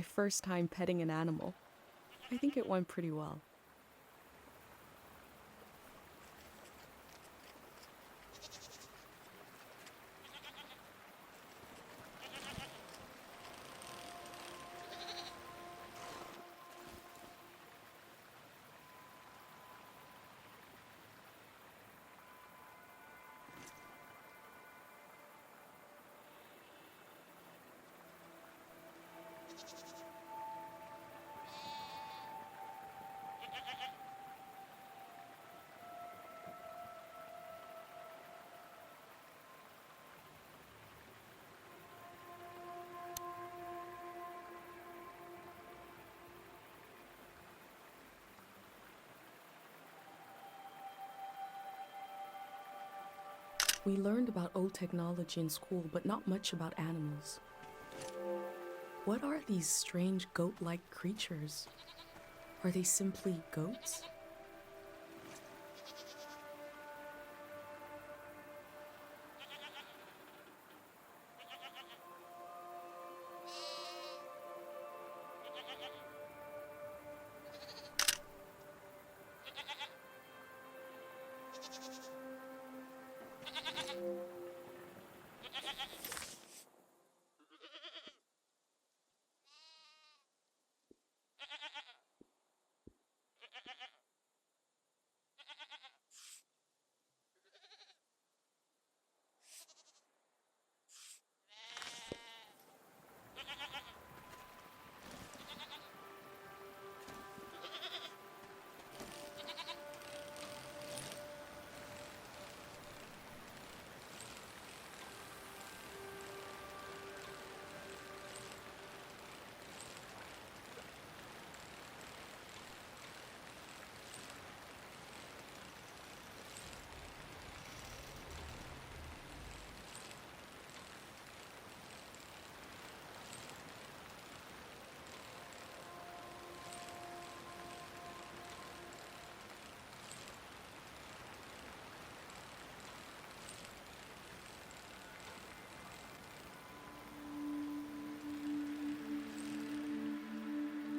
my first time petting an animal. I think it went pretty well. We learned about old technology in school, but not much about animals. What are these strange goat-like creatures? Are they simply goats?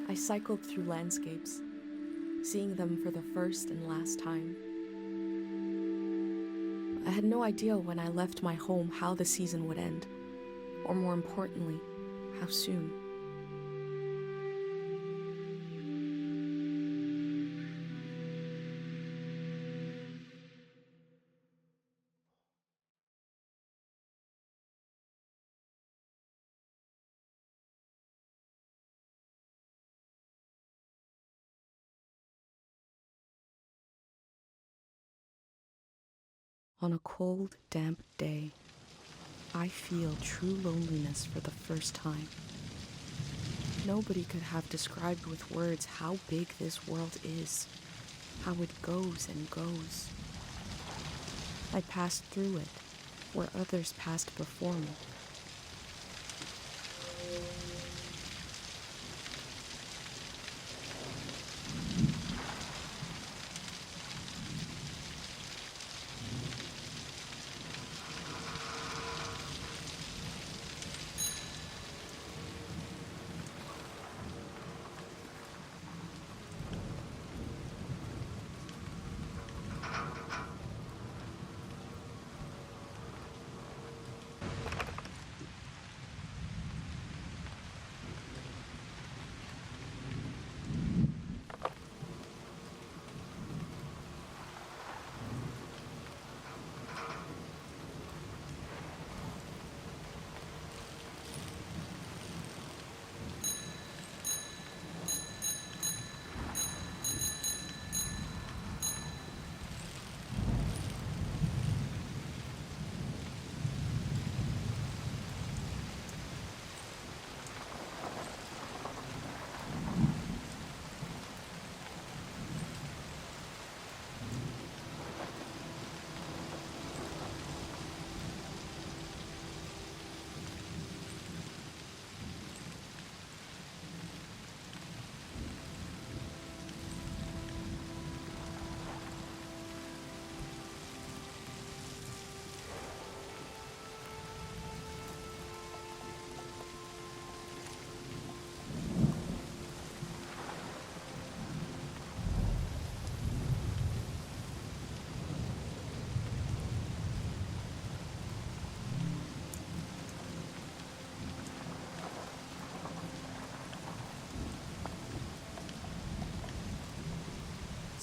I cycled through landscapes, seeing them for the first and last time. I had no idea when I left my home how the season would end, or more importantly, how soon. On a cold, damp day, I feel true loneliness for the first time. Nobody could have described with words how big this world is, how it goes and goes. I passed through it, where others passed before me.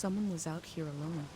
Someone was out here alone.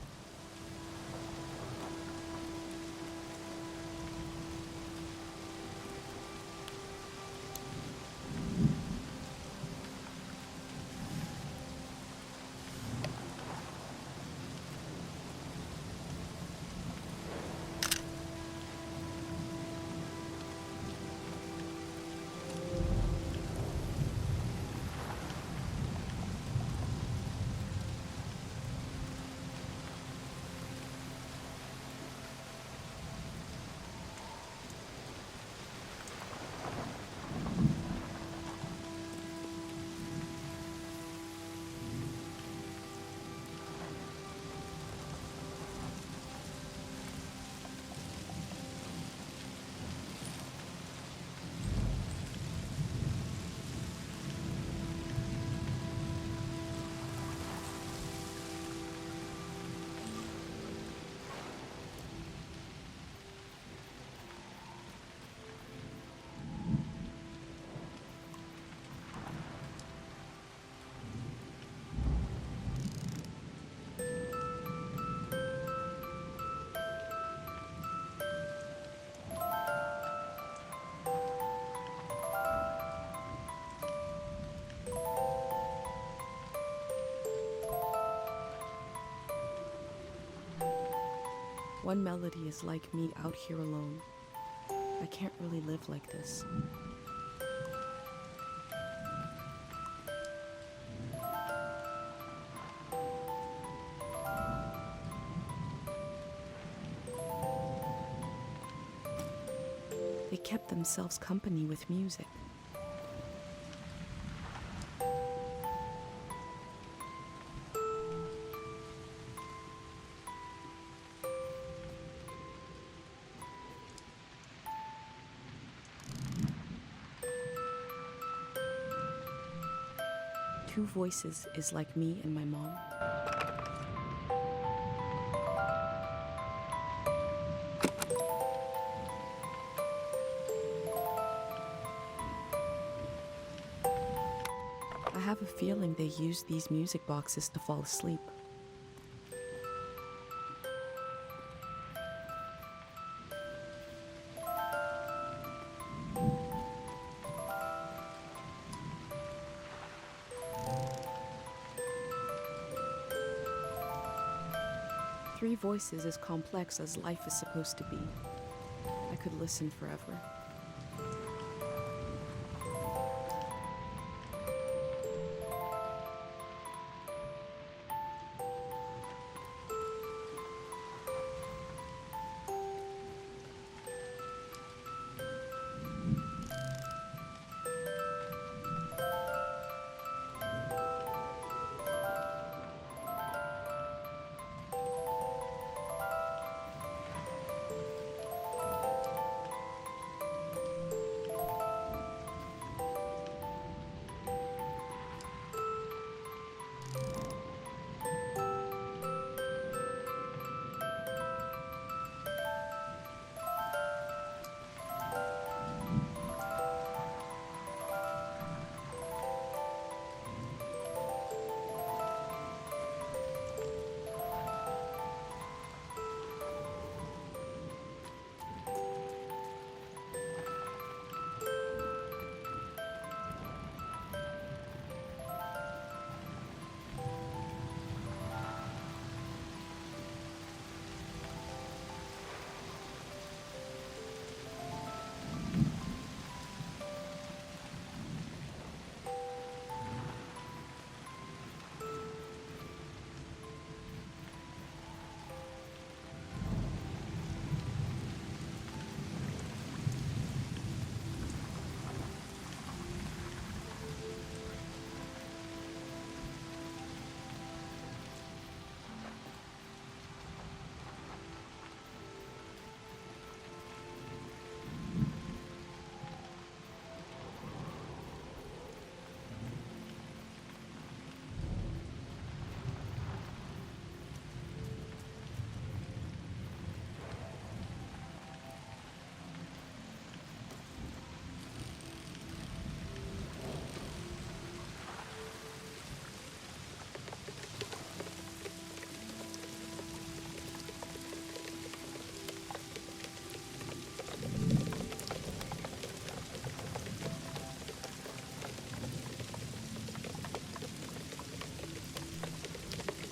One melody is like me out here alone. I can't really live like this. They kept themselves company with music. Two voices is like me and my mom. I have a feeling they use these music boxes to fall asleep. Three voices as complex as life is supposed to be. I could listen forever.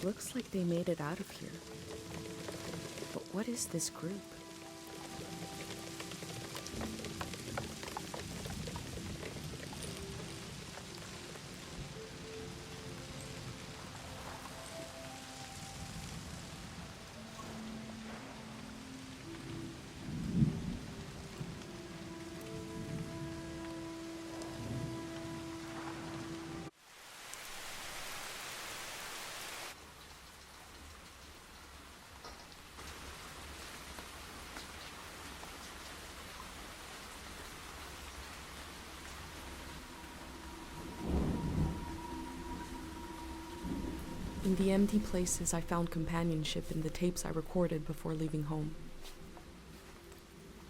Looks like they made it out of here. But what is this group? In the empty places, I found companionship in the tapes I recorded before leaving home.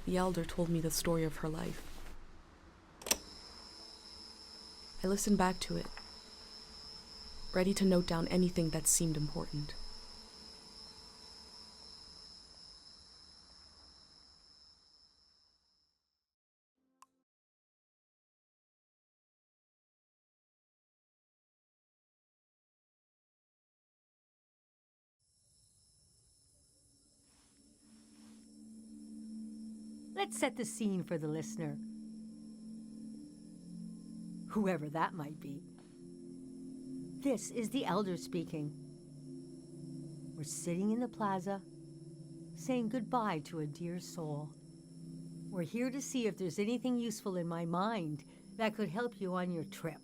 The elder told me the story of her life. I listened back to it, ready to note down anything that seemed important. Let's set the scene for the listener, whoever that might be. This is the elder speaking. We're sitting in the plaza, saying goodbye to a dear soul. We're here to see if there's anything useful in my mind that could help you on your trip.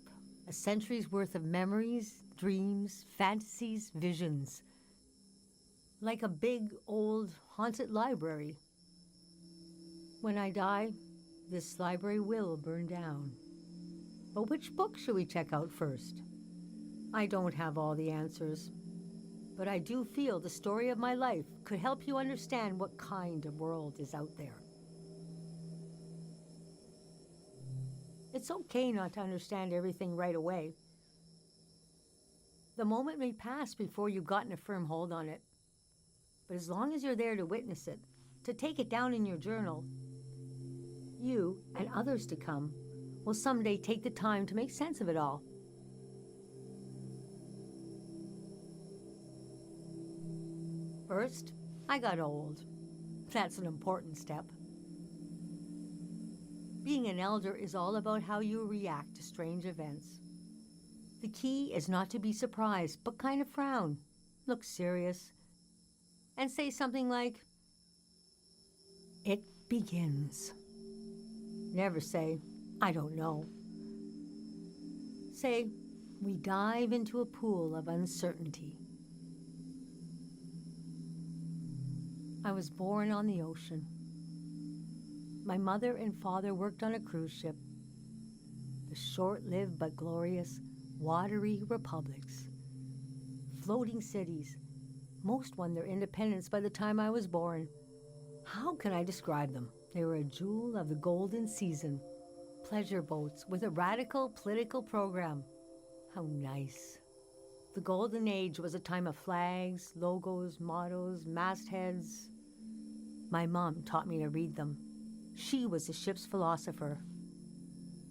A century's worth of memories, dreams, fantasies, visions. Like a big, old, haunted library. When I die, this library will burn down. But which book should we check out first? I don't have all the answers, but I do feel the story of my life could help you understand what kind of world is out there. It's okay not to understand everything right away. The moment may pass before you've gotten a firm hold on it. But as long as you're there to witness it, to take it down in your journal, you and others to come will someday take the time to make sense of it all. First, I got old. That's an important step. Being an elder is all about how you react to strange events. The key is not to be surprised, but kind of frown, look serious, and say something like, "It begins." Never say, "I don't know." Say, "We dive into a pool of uncertainty." I was born on the ocean. My mother and father worked on a cruise ship. The short-lived but glorious watery republics. Floating cities. Most won their independence by the time I was born. How can I describe them? They were a jewel of the golden season. Pleasure boats with a radical political program. How nice. The golden age was a time of flags, logos, mottos, mastheads. My mom taught me to read them. She was the ship's philosopher.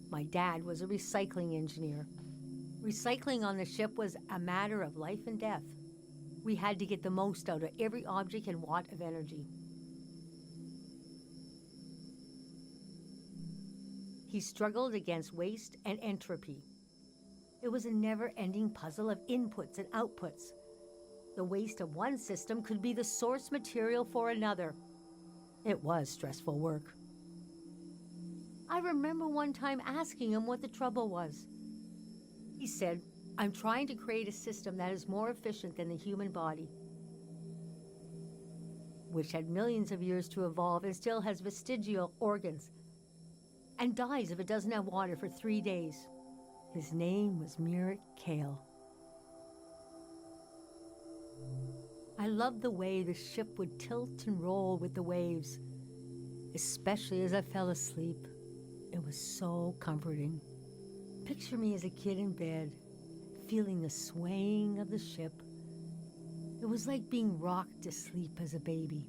My dad was a recycling engineer. Recycling on the ship was a matter of life and death. We had to get the most out of every object and watt of energy. He struggled against waste and entropy. It was a never-ending puzzle of inputs and outputs. The waste of one system could be the source material for another. It was stressful work. I remember one time asking him what the trouble was. He said, "I'm trying to create a system that is more efficient than the human body, which had millions of years to evolve and still has vestigial organs, and dies if it doesn't have water for 3 days. His name was Murat Kale. I loved the way the ship would tilt and roll with the waves, especially as I fell asleep. It was so comforting. Picture me as a kid in bed, feeling the swaying of the ship. It was like being rocked to sleep as a baby.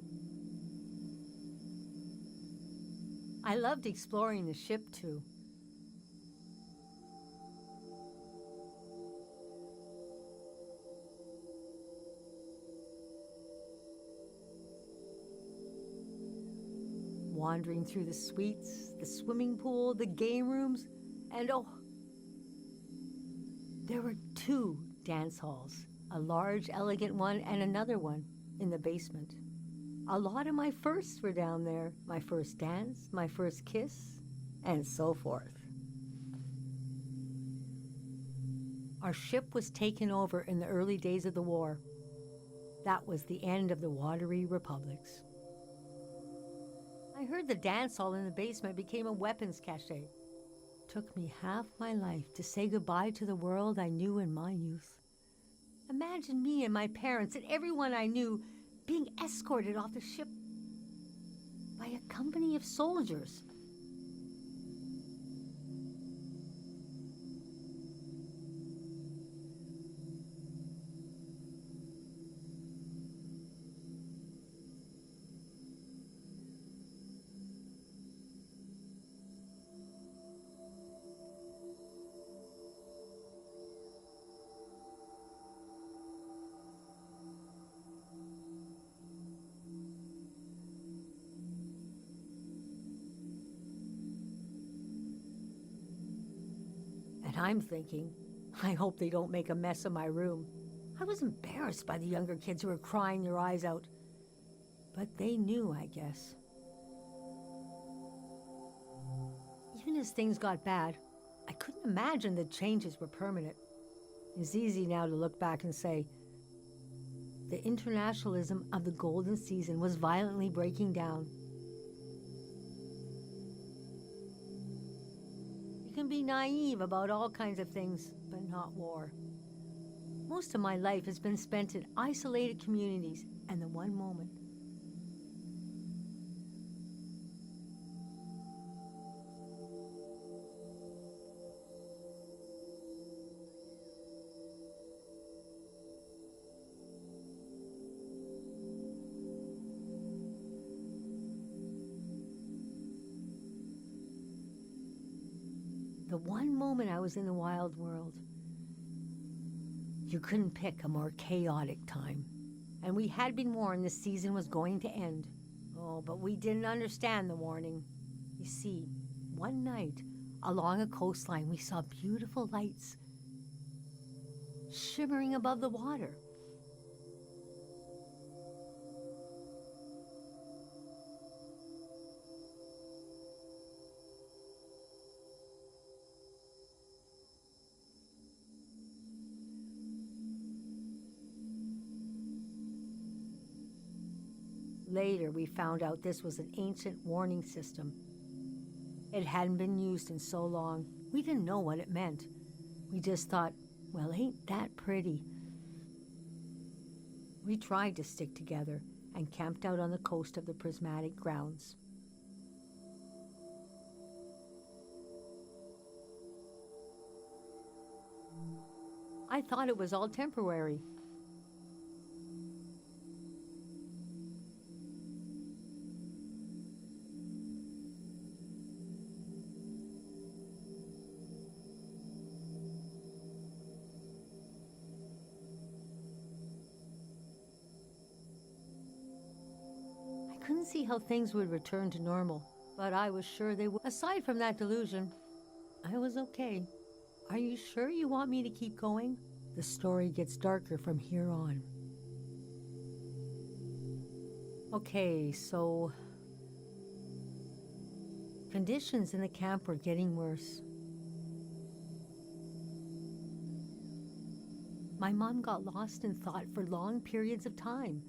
I loved exploring the ship too. wandering through the suites, the swimming pool, the game rooms, and oh, there were two dance halls, a large, elegant one and another one in the basement. A lot of my firsts were down there, my first dance, my first kiss, and so forth. Our ship was taken over in the early days of the war. That was the end of the watery republics. I heard the dance hall in the basement became a weapons cache. Took me half my life to say goodbye to the world I knew in my youth. Imagine me and my parents and everyone I knew being escorted off the ship by a company of soldiers. And I'm thinking, I hope they don't make a mess of my room. I was embarrassed by the younger kids who were crying their eyes out. But they knew, I guess. Even as things got bad, I couldn't imagine the changes were permanent. It's easy now to look back and say, the internationalism of the golden season was violently breaking down. You can be naive about all kinds of things, but not war. Most of my life has been spent in isolated communities, and the one moment I was in the wild world. You couldn't pick a more chaotic time. And we had been warned this season was going to end. Oh, but we didn't understand the warning. You see, one night along a coastline we saw beautiful lights shimmering above the water. Later, we found out this was an ancient warning system. It hadn't been used in so long. We didn't know what it meant. We just thought, well, ain't that pretty? We tried to stick together and camped out on the coast of the prismatic grounds. I thought it was all temporary. Couldn't see how things would return to normal, but I was sure they would. Aside from that delusion, I was okay. Are you sure you want me to keep going? The story gets darker from here on. Okay, so conditions in the camp were getting worse. My mom got lost in thought for long periods of time.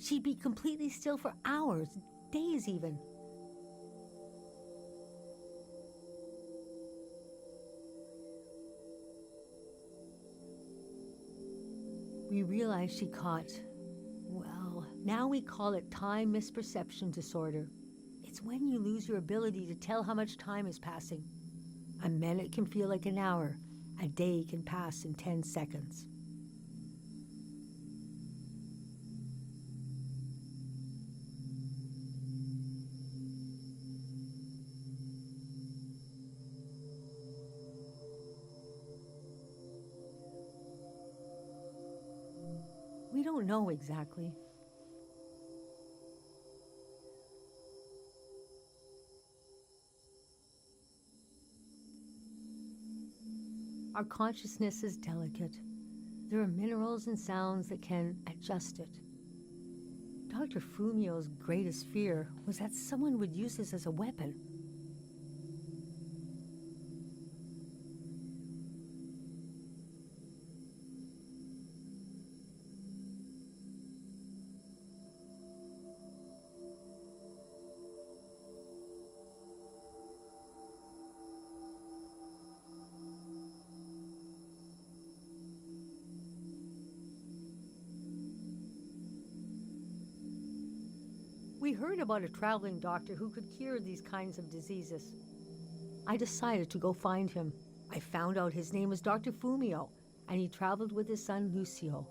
She'd be completely still for hours, days even. We realized she caught, well, now we call it time misperception disorder. It's when you lose your ability to tell how much time is passing. A minute can feel like an hour. A day can pass in 10 seconds. We don't know exactly. Our consciousness is delicate. There are minerals and sounds that can adjust it. Dr. Fumio's greatest fear was that someone would use this as a weapon. We heard about a traveling doctor who could cure these kinds of diseases. I decided to go find him. I found out his name was Dr. Fumio, and he traveled with his son Lucio.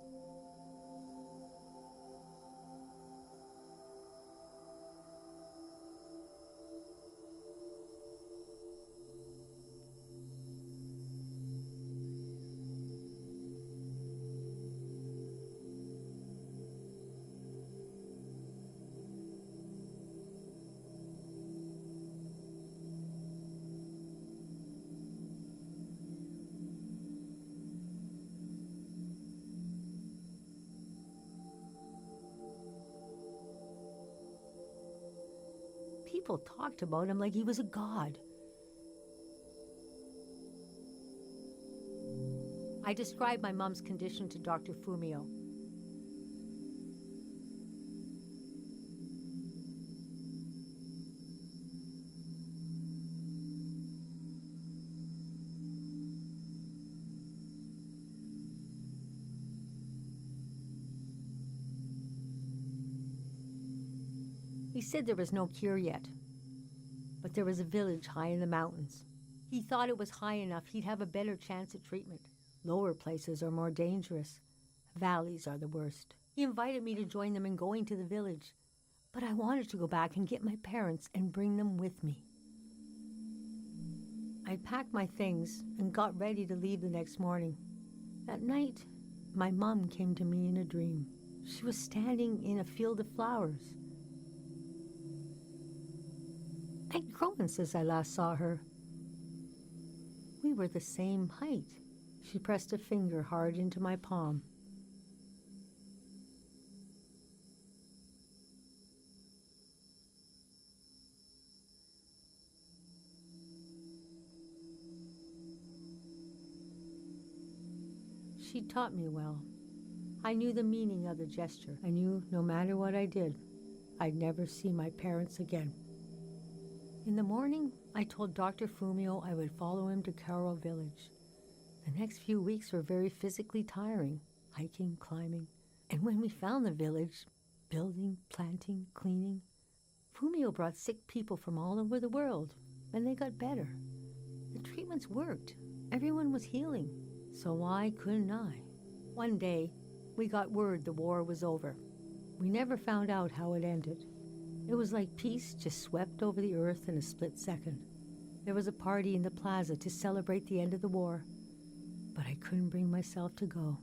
People talked about him like he was a god. I described my mom's condition to Dr. Fumio. He said there was no cure yet, but there was a village high in the mountains. He thought it was high enough he'd have a better chance at treatment. Lower places are more dangerous. Valleys are the worst. He invited me to join them in going to the village, but I wanted to go back and get my parents and bring them with me. I packed my things and got ready to leave the next morning. That night, my mom came to me in a dream. She was standing in a field of flowers. I'd grown since I last saw her. We were the same height. She pressed a finger hard into my palm. She taught me well. I knew the meaning of the gesture. I knew no matter what I did, I'd never see my parents again. In the morning, I told Dr. Fumio I would follow him to Karo village. The next few weeks were very physically tiring, hiking, climbing. And when we found the village, building, planting, cleaning, Fumio brought sick people from all over the world, and they got better. The treatments worked. Everyone was healing. So why couldn't I? One day, we got word the war was over. We never found out how it ended. It was like peace just swept over the earth in a split second. There was a party in the plaza to celebrate the end of the war, but I couldn't bring myself to go.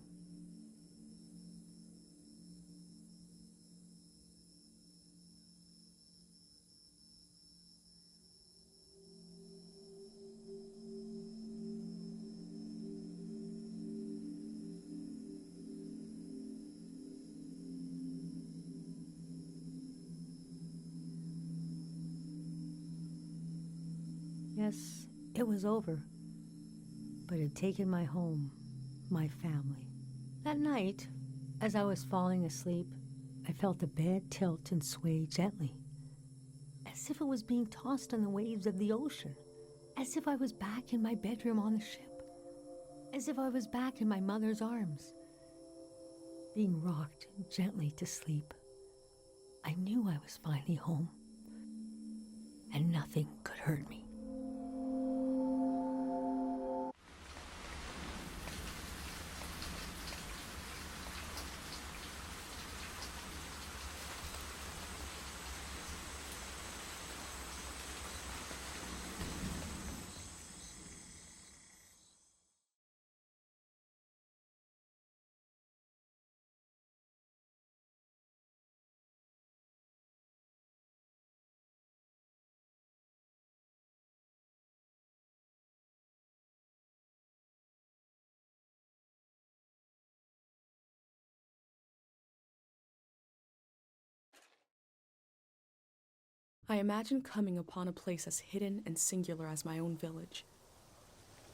Yes, it was over, but it had taken my home, my family. That night, as I was falling asleep, I felt the bed tilt and sway gently, as if it was being tossed on the waves of the ocean, as if I was back in my bedroom on the ship, as if I was back in my mother's arms, being rocked gently to sleep. I knew I was finally home, and nothing could hurt me. I imagined coming upon a place as hidden and singular as my own village.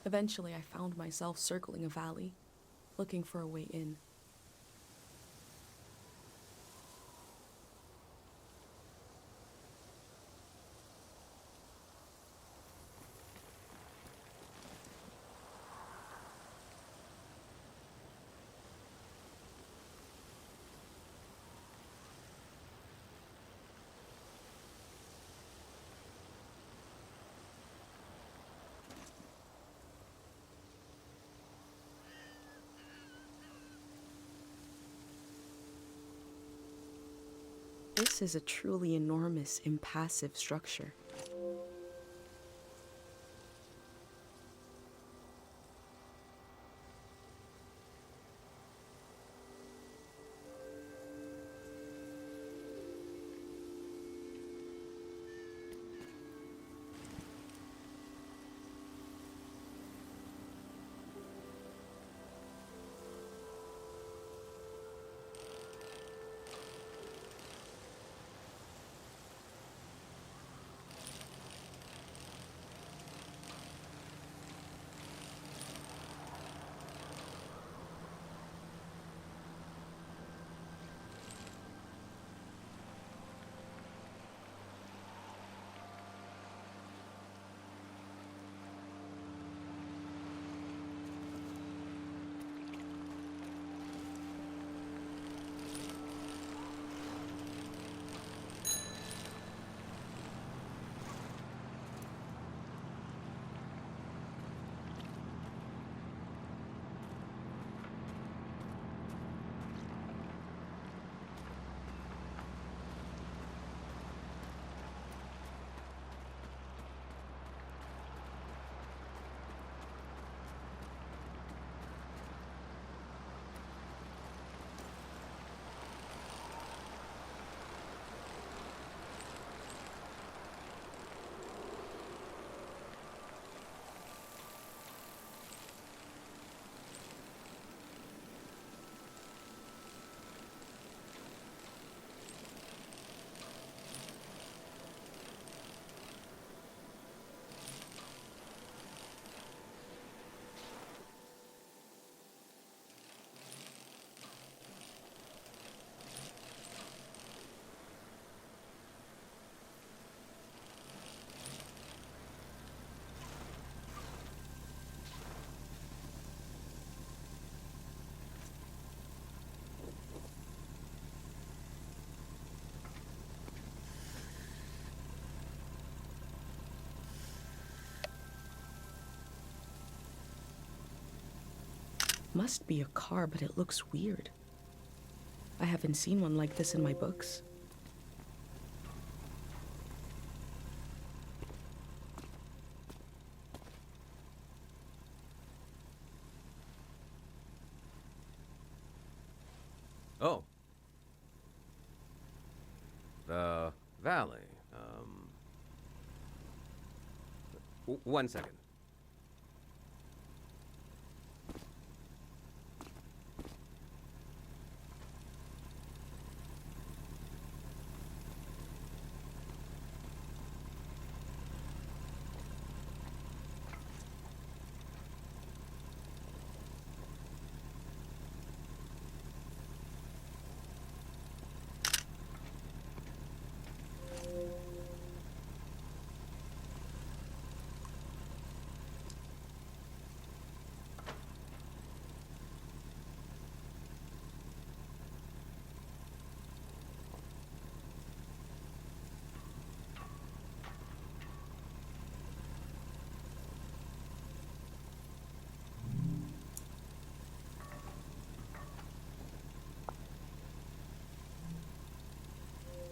Eventually, I found myself circling a valley, looking for a way in. This is a truly enormous, impassive structure. Must be a car, but it looks weird. I haven't seen one like this in my books. Oh. The valley. 1 second.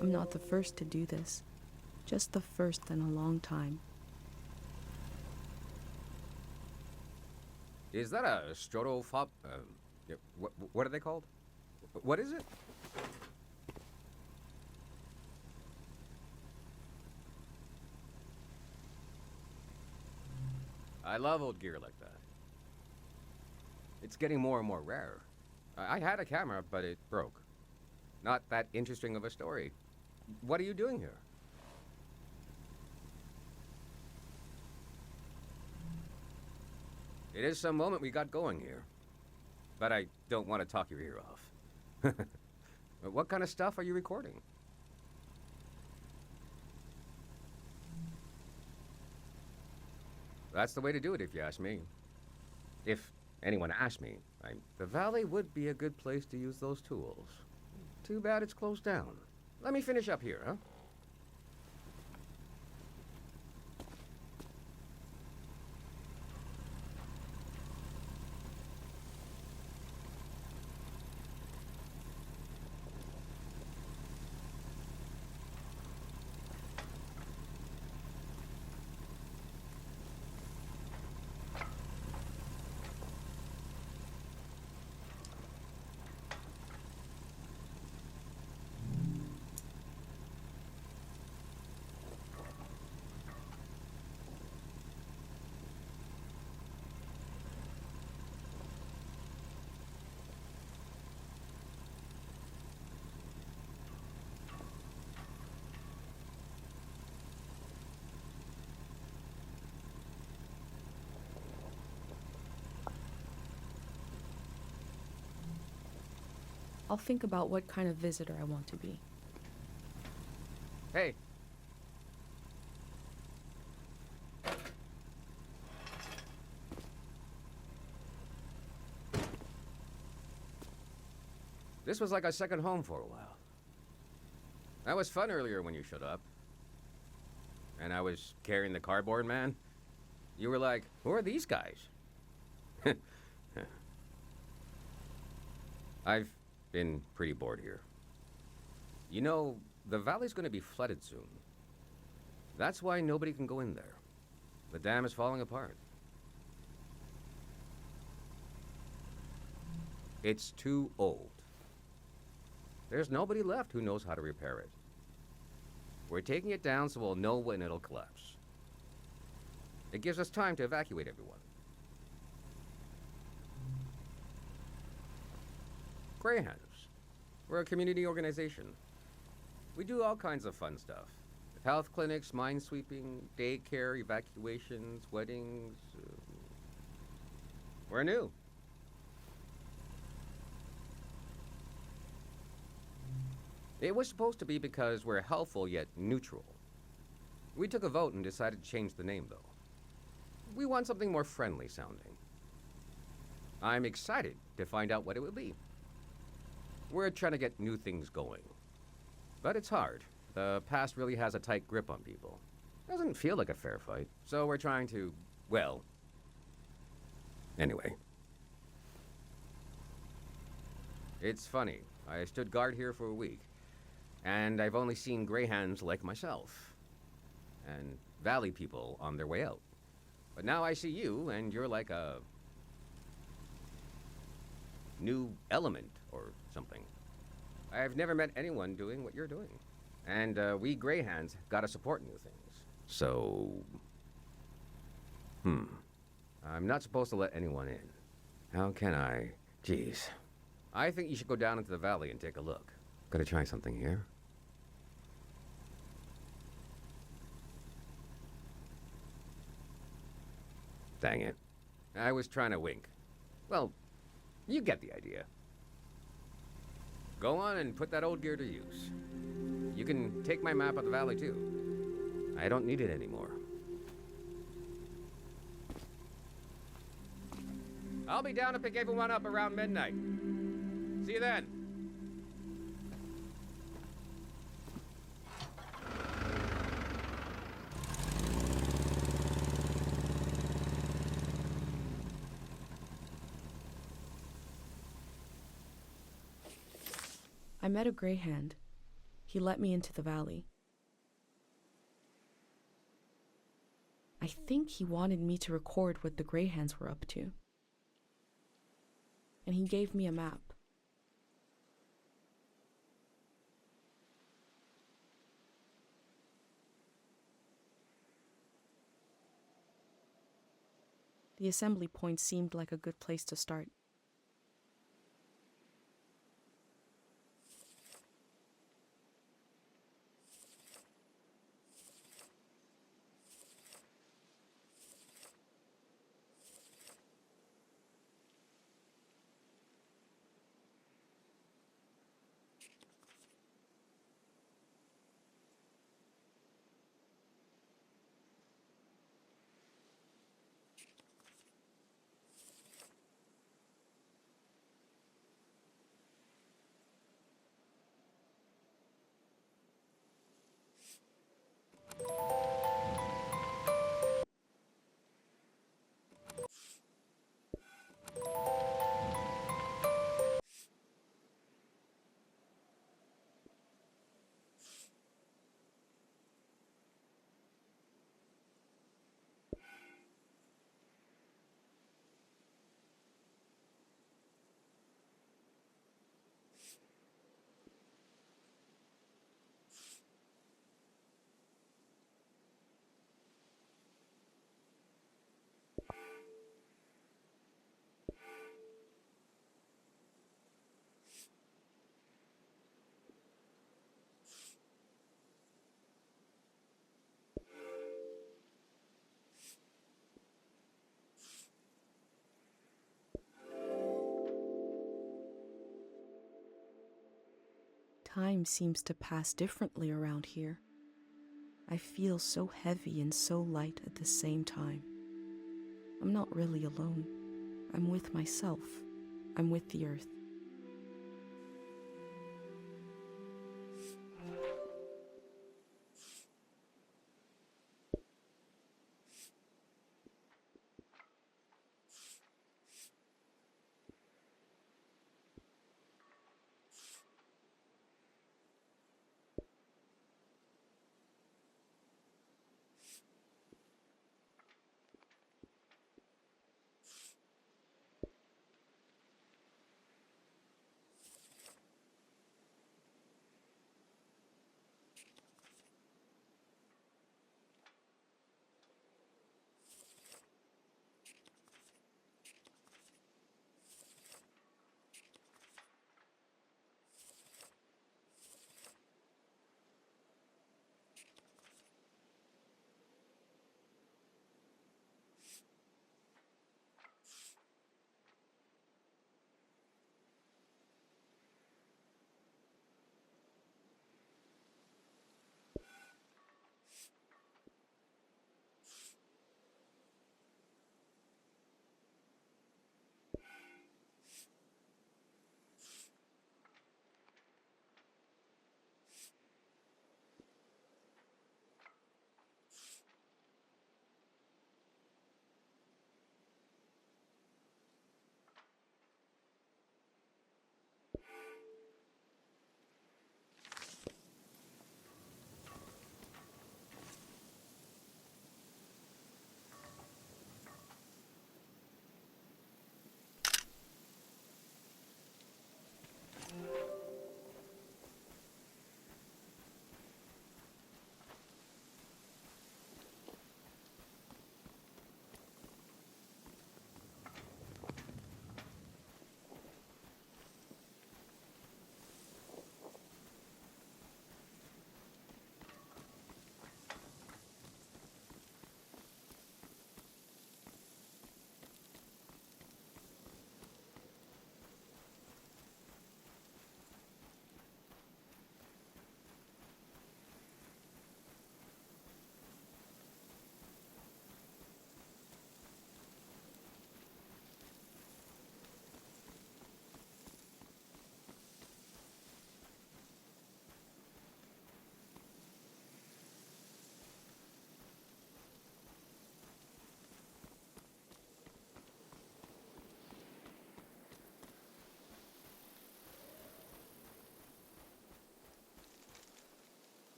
I'm not the first to do this, just the first in a long time. Is that a strotophob? What are they called? What is it? I love old gear like that. It's getting more and more rare. I had a camera, but it broke. Not that interesting of a story. What are you doing here? It is some moment we got going here. But I don't want to talk your ear off. What kind of stuff are you recording? That's the way to do it, if you ask me. If anyone asked me, the valley would be a good place to use those tools. Too bad it's closed down. Let me finish up here, huh? I'll think about what kind of visitor I want to be. Hey. This was like a second home for a while. That was fun earlier when you showed up. And I was carrying the cardboard man. You were like, who are these guys? I've been pretty bored here. You know, the valley's gonna be flooded soon. That's why nobody can go in there. The dam is falling apart. It's too old. There's nobody left who knows how to repair it. We're taking it down so we'll know when it'll collapse. It gives us time to evacuate everyone. Greyhounds. We're a community organization. We do all kinds of fun stuff. Health clinics, mine sweeping, daycare, evacuations, weddings. We're new. It was supposed to be because we're helpful yet neutral. We took a vote and decided to change the name, though. We want something more friendly sounding. I'm excited to find out what it will be. We're trying to get new things going. But it's hard. The past really has a tight grip on people. Doesn't feel like a fair fight. So we're trying to, well... Anyway. It's funny. I stood guard here for a week. And I've only seen greyhounds like myself. And valley people on their way out. But now I see you, and you're like a... new element, or something. I've never met anyone doing what you're doing. And we greyhounds gotta support new things. So... I'm not supposed to let anyone in. How can I? Jeez. I think you should go down into the valley and take a look. Gotta try something here. Dang it. I was trying to wink. Well, you get the idea. Go on and put that old gear to use. You can take my map of the valley, too. I don't need it anymore. I'll be down to pick everyone up around midnight. See you then. I met a greyhound. He let me into the valley. I think he wanted me to record what the greyhounds were up to. And he gave me a map. The assembly point seemed like a good place to start. Time seems to pass differently around here. I feel so heavy and so light at the same time. I'm not really alone. I'm with myself. I'm with the earth.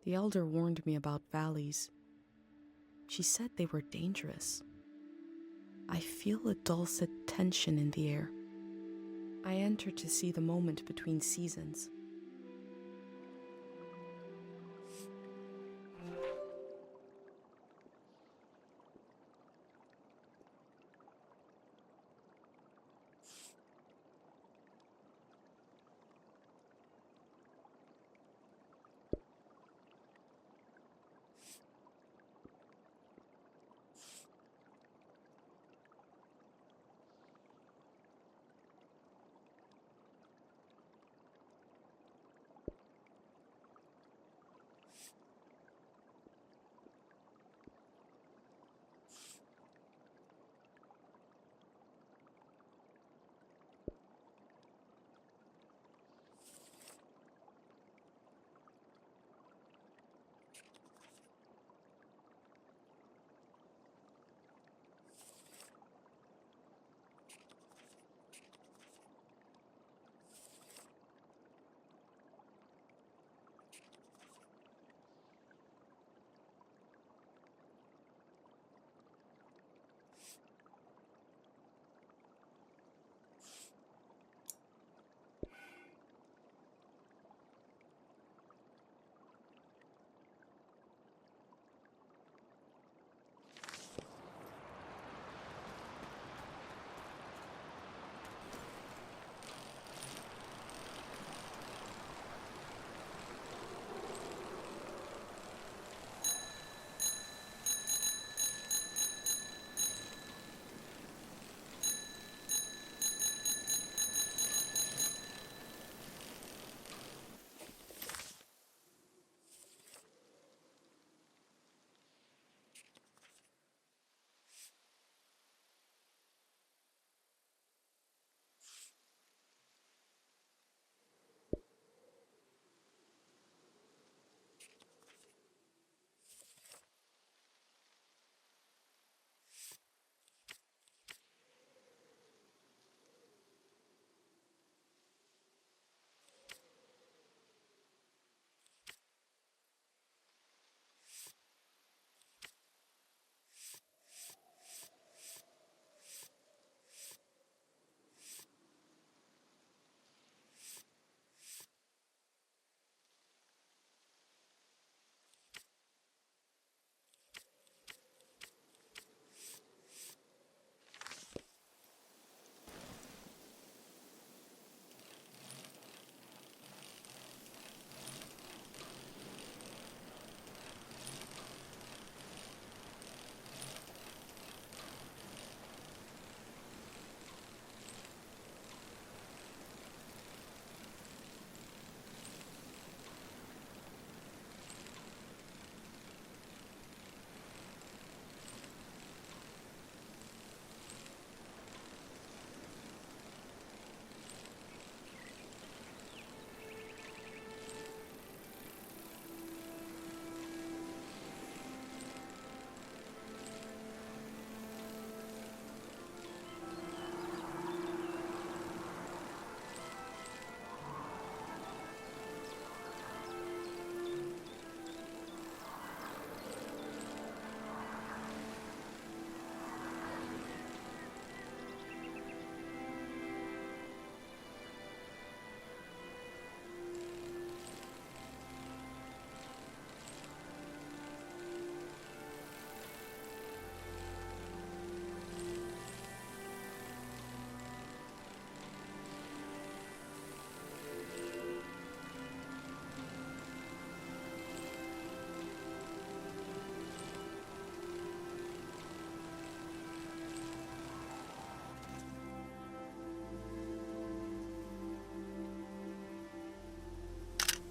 The elder warned me about valleys. She said they were dangerous. I feel a dulcet tension in the air. I enter to see the moment between seasons.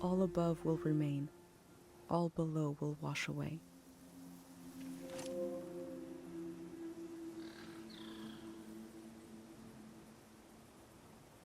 All above will remain, all below will wash away.